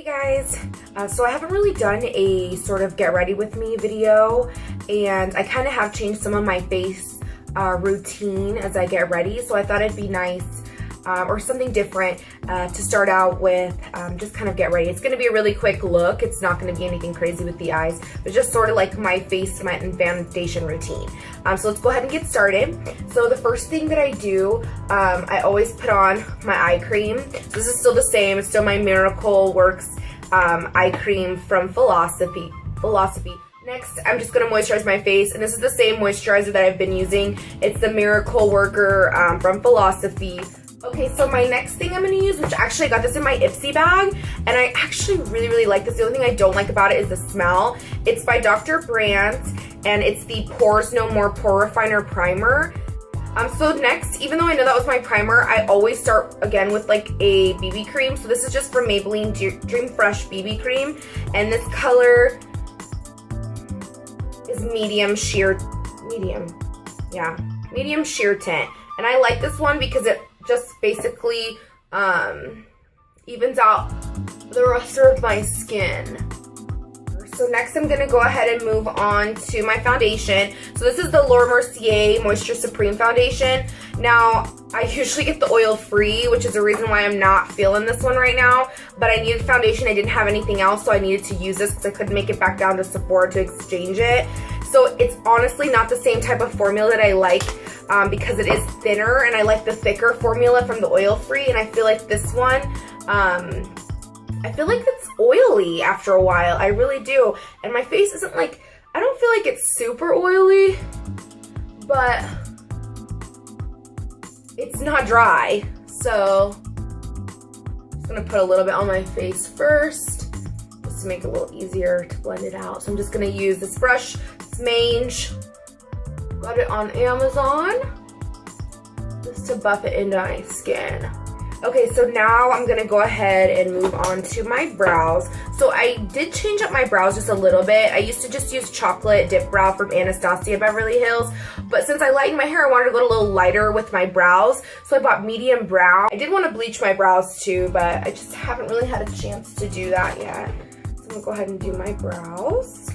Guys, so I haven't really done a sort of get ready with me video, and I kind of have changed some of my face routine as I get ready, so I thought it'd be nice or something different to start out with, just kind of get ready. It's going to be a really quick look. It's not going to be anything crazy with the eyes, but just sort of like my face and foundation routine. So let's go ahead and get started. So the first thing that I do, I always put on my eye cream. So this is still the same. It's still my Miracle Works eye cream from Philosophy. Next, I'm just going to moisturize my face, and this is the same moisturizer that I've been using. It's the Miracle Worker from Philosophy. Okay, so my next thing I'm going to use, which actually I got this in my Ipsy bag, and I actually really like this. The only thing I don't like about it is the smell. It's by Dr. Brandt, and it's the Pores No More Pore Refiner Primer. So next, even though I know that was my primer, I always start again with like a BB cream. So this is just from Maybelline Dream Fresh BB cream, and this color is medium sheer tint. And I like this one because it just basically evens out the rest of my skin. So next I'm going to go ahead and move on to my foundation. So this is the Laura Mercier Moisture Supreme Foundation. Now, I usually get the oil-free, which is the reason why I'm not feeling this one right now. But I needed foundation. I didn't have anything else, so I needed to use this because I couldn't make it back down to Sephora to exchange it. So it's honestly not the same type of formula that I like because it is thinner, and I like the thicker formula from the oil-free, and I feel like this one, I feel like it's oily after a while. I really do. And my face isn't like, I don't feel like it's super oily, but it's not dry. So I'm just gonna put a little bit on my face first, just to make it a little easier to blend it out. So I'm just gonna use this brush, this Mange. Got it on Amazon, just to buff it into my skin. Okay, so now I'm going to go ahead and move on to my brows. So I did change up my brows just a little bit. I used to just use chocolate dip brow from Anastasia Beverly Hills, but since I lightened my hair, I wanted to go a little lighter with my brows, so I bought medium brown. I did want to bleach my brows too, but I just haven't really had a chance to do that yet. So I'm going to go ahead and do my brows.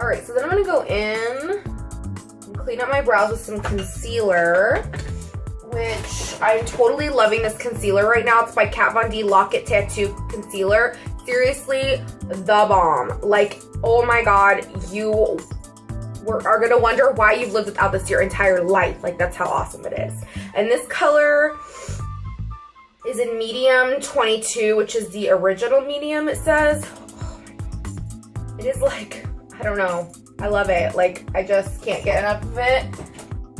Alright, so then I'm going to go in and clean up my brows with some concealer, which I'm totally loving this concealer right now. It's by Kat Von D Lock It Tattoo Concealer. Seriously, the bomb. Like, oh my god, you are going to wonder why you've lived without this your entire life. Like, that's how awesome it is. And this color is in medium 22, which is the original medium, it says. Oh my god. It is like, I don't know. I love it. Like, I just can't get enough of it.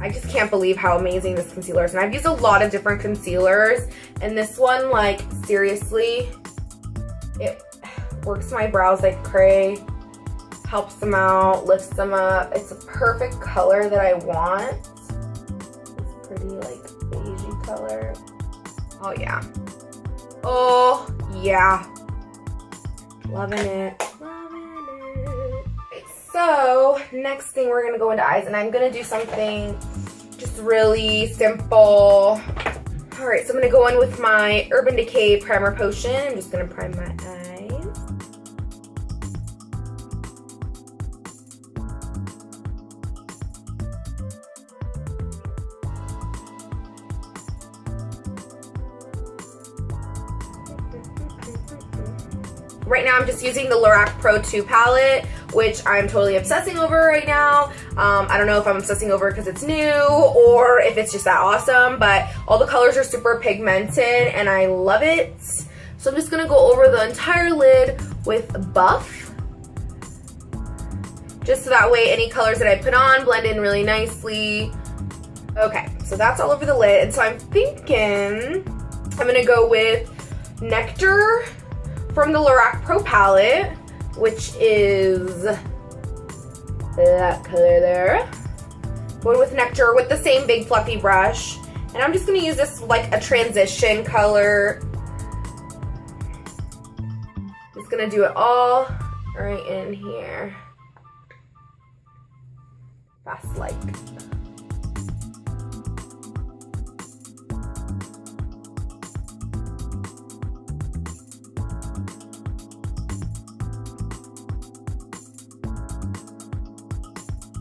I just can't believe how amazing this concealer is. And I've used a lot of different concealers, and this one, like, seriously, it works my brows like cray, helps them out, lifts them up. It's a perfect color that I want. It's pretty, like, beigey color. Oh, yeah. Oh, yeah. Loving it. So, next thing we're going to go into eyes, and I'm going to do something just really simple. Alright, so I'm going to go in with my Urban Decay Primer Potion. I'm just going to prime my eyes. Right now I'm just using the Lorac Pro 2 palette, which I'm totally obsessing over right now. I don't know if I'm obsessing over because it's new or if it's just that awesome, but all the colors are super pigmented and I love it. So I'm just going to go over the entire lid with Buff. just so that way any colors that I put on blend in really nicely. Okay, so that's all over the lid. And so I'm thinking I'm gonna go with Nectar from the Lorac Pro palette, which is that color there. Going with Nectar with the same big fluffy brush. And I'm just gonna use this like a transition color. Just gonna do it all right in here. Fast like.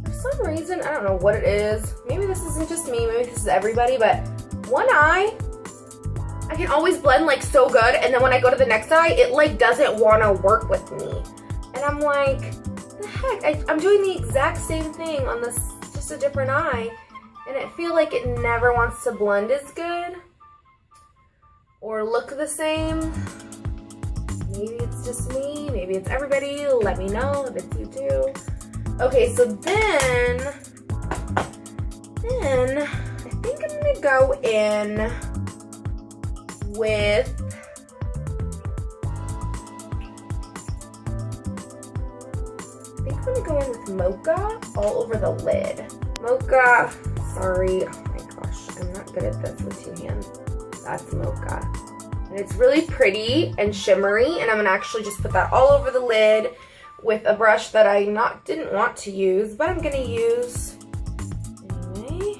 For some reason, I don't know what it is. Maybe this isn't just me, maybe this is everybody, but one eye, I can always blend like so good, and then when I go to the next eye, it like doesn't want to work with me. And I'm like, the heck, I'm doing the exact same thing on this, just a different eye, and I feel like it never wants to blend as good or look the same. Maybe it's just me, maybe it's everybody. Let me know if it's you too. Okay, so then I think I'm gonna go in with Mocha all over the lid. Mocha, sorry, oh my gosh, I'm not good at this with 2 hands. That's Mocha. And it's really pretty and shimmery, and I'm gonna actually just put that all over the lid with a brush that I didn't want to use, but I'm gonna use anyway.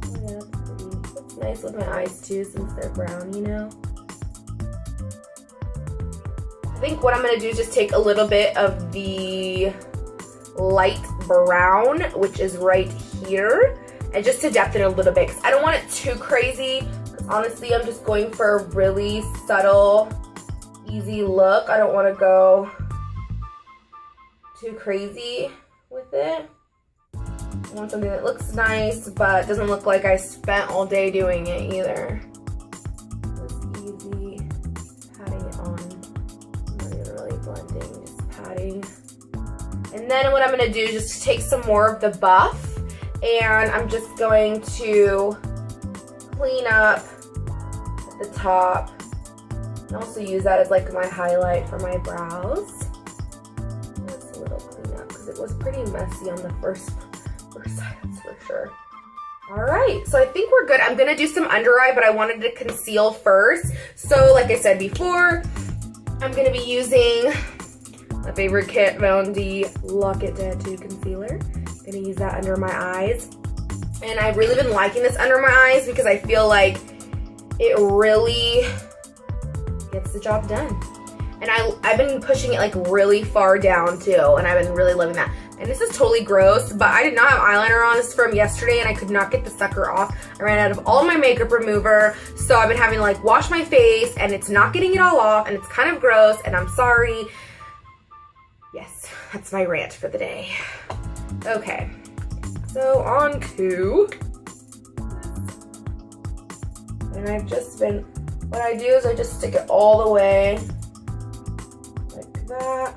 Oh, yeah, that's pretty. That's nice with my eyes too, since they're brown, you know? I think what I'm gonna do is just take a little bit of the light brown, which is right here, and just to depthen it a little bit, because I don't want it too crazy. Honestly, I'm just going for a really subtle, easy look. I don't want to go too crazy with it. I want something that looks nice, but doesn't look like I spent all day doing it either. Just easy patting it on. I'm not even really blending, just patting. And then what I'm going to do is just take some more of the buff, and I'm just going to clean up the top and also use that as like my highlight for my brows. That's a little clean up because it was pretty messy on the first side, that's for sure. All right, so I think we're good. I'm gonna do some under eye, but I wanted to conceal first. So like I said before, I'm gonna be using my favorite Kat Von D Lock-It Tattoo Concealer. I'm gonna use that under my eyes. And I've really been liking this under my eyes because I feel like it really gets the job done. And I've been pushing it like really far down too, and I've been really loving that. And this is totally gross, but I did not have eyeliner on this from yesterday, and I could not get the sucker off. I ran out of all my makeup remover, so I've been having to like wash my face, and it's not getting it all off, and it's kind of gross, and I'm sorry. Yes, that's my rant for the day. Okay, so on to, and I've just been, what I do is I just stick it all the way like that,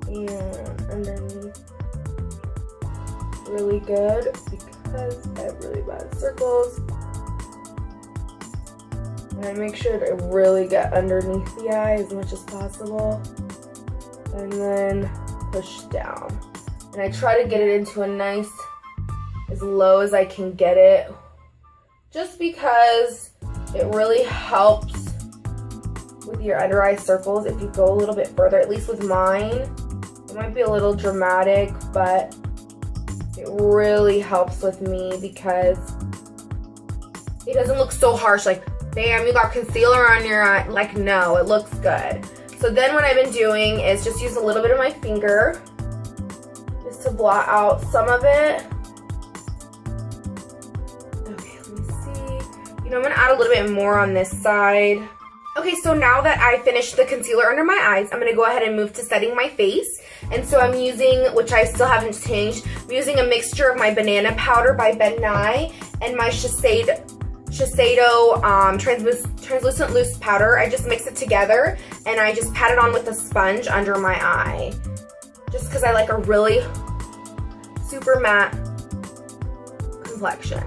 and underneath really good because I have really bad circles. And I make sure to really get underneath the eye as much as possible, and then push down. And I try to get it into a nice, as low as I can get it, just because it really helps with your under eye circles if you go a little bit further. At least with mine, it might be a little dramatic, but it really helps with me because it doesn't look so harsh, like, bam, you got concealer on your eye. Like, no, it looks good. So then what I've been doing is just use a little bit of my finger just to blot out some of it. Okay, let me see. You know, I'm gonna add a little bit more on this side. Okay, so now that I finished the concealer under my eyes, I'm gonna go ahead and move to setting my face. And so I'm using, which I still haven't changed, I'm using a mixture of my banana powder by Ben Nye and my Shiseido Shiseido translucent loose powder. I just mix it together and I just pat it on with a sponge under my eye. Just because I like a really super matte complexion.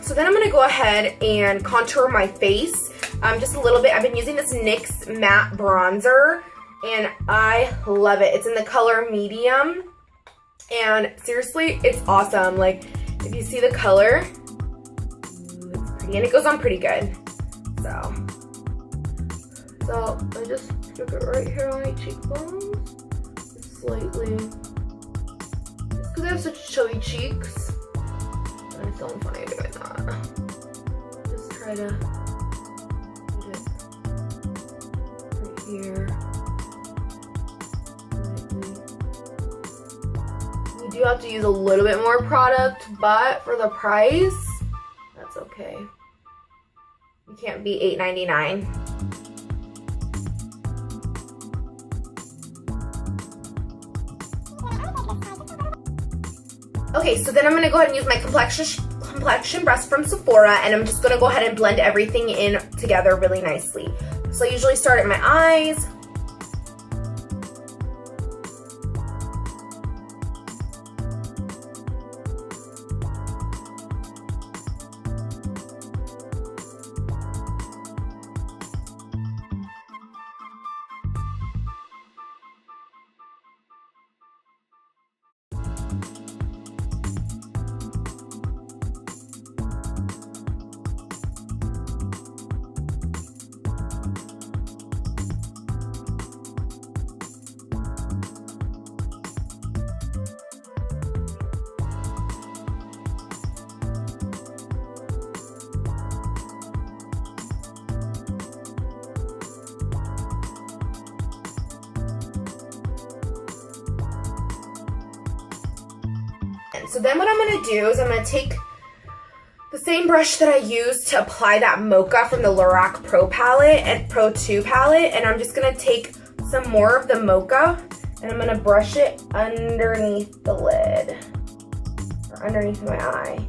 So then I'm going to go ahead and contour my face just a little bit. I've been using this NYX matte bronzer and I love it. It's in the color medium and seriously, it's awesome. Like if you see the color, it's pretty and it goes on pretty good. So I just stick it right here on my cheekbones, just slightly, just because I have such chubby cheeks. I'm feeling funny doing that. Just try to put it right here. You do have to use a little bit more product, but for the price, that's okay. You can't beat $8.99. Okay, so then I'm going to go ahead and use my complexion brush from Sephora, and I'm just going to go ahead and blend everything in together really nicely. So I usually start at my eyes. So then what I'm going to do is I'm going to take the same brush that I used to apply that mocha from the Lorac Pro palette and Pro 2 palette, and I'm just going to take some more of the mocha and I'm going to brush it underneath the lid or underneath my eye.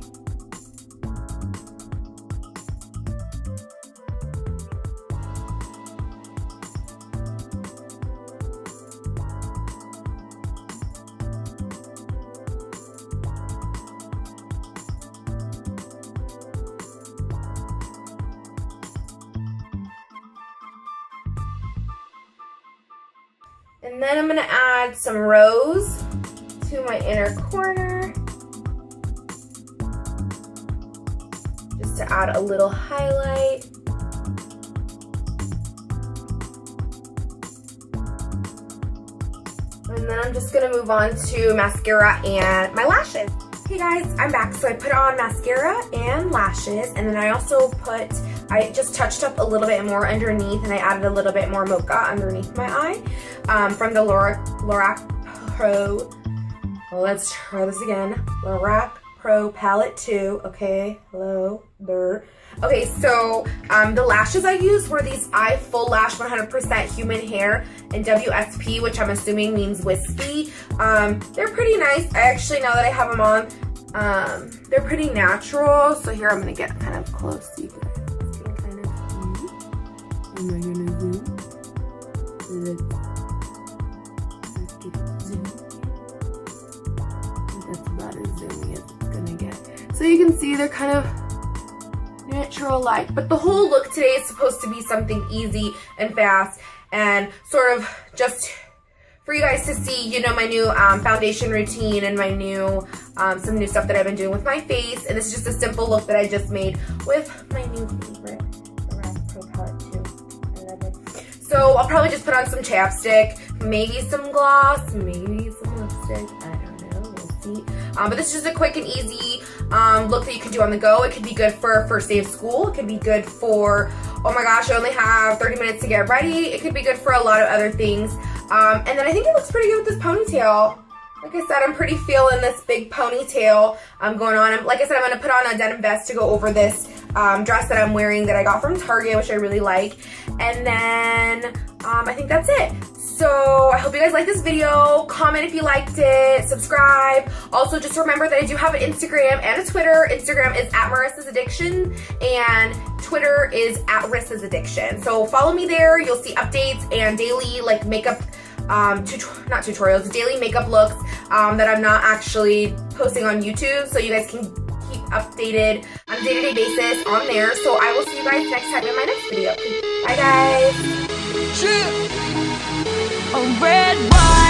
And then I'm gonna add some rose to my inner corner, just to add a little highlight. And then I'm just gonna move on to mascara and my lashes. Hey guys, I'm back. So I put on mascara and lashes, and then I also I just touched up a little bit more underneath, and I added a little bit more mocha underneath my eye from the Lorac Pro. Well, let's try this again. Lorac Pro Palette 2. Okay, hello there. Okay, so the lashes I used were these Eye Full Lash 100% Human Hair in WSP, which I'm assuming means wispy. They're pretty nice. I actually, now that I have them on, they're pretty natural. So here I'm gonna get kind of close so you guys can kind of see. I'm gonna zoom. Let's get zoom. That's about as zoomy as it's gonna get. So you can see they're kind of natural light, but the whole look today is supposed to be something easy and fast and sort of just for you guys to see, you know, my new foundation routine and my new some new stuff that I've been doing with my face. And this is just a simple look that I just made with my new favorite Lorac Pro Palette 2. I love it. So So I'll probably just put on some chapstick, maybe some gloss, maybe some lipstick. I don't know. We'll see. But this is just a quick and easy look that you can do on the go. It could be good for first day of school. It could be good for, oh my gosh, I only have 30 minutes to get ready. It could be good for a lot of other things. And then I think it looks pretty good with this ponytail. Like I said, I'm pretty feeling this big ponytail going on. Like I said, I'm going to put on a denim vest to go over this dress that I'm wearing that I got from Target, which I really like. And then I think that's it. So I hope you guys liked this video. Comment if you liked it. Subscribe. Also, just remember that I do have an Instagram and a Twitter. Instagram is @Marissa's_Addiction and Twitter is @Rissa'sAddiction. So follow me there. You'll see updates and daily like makeup not tutorials, daily makeup looks that I'm not actually posting on YouTube, so you guys can keep updated on a day-to-day basis on there. So I will see you guys next time in my next video. Bye guys. A red wine.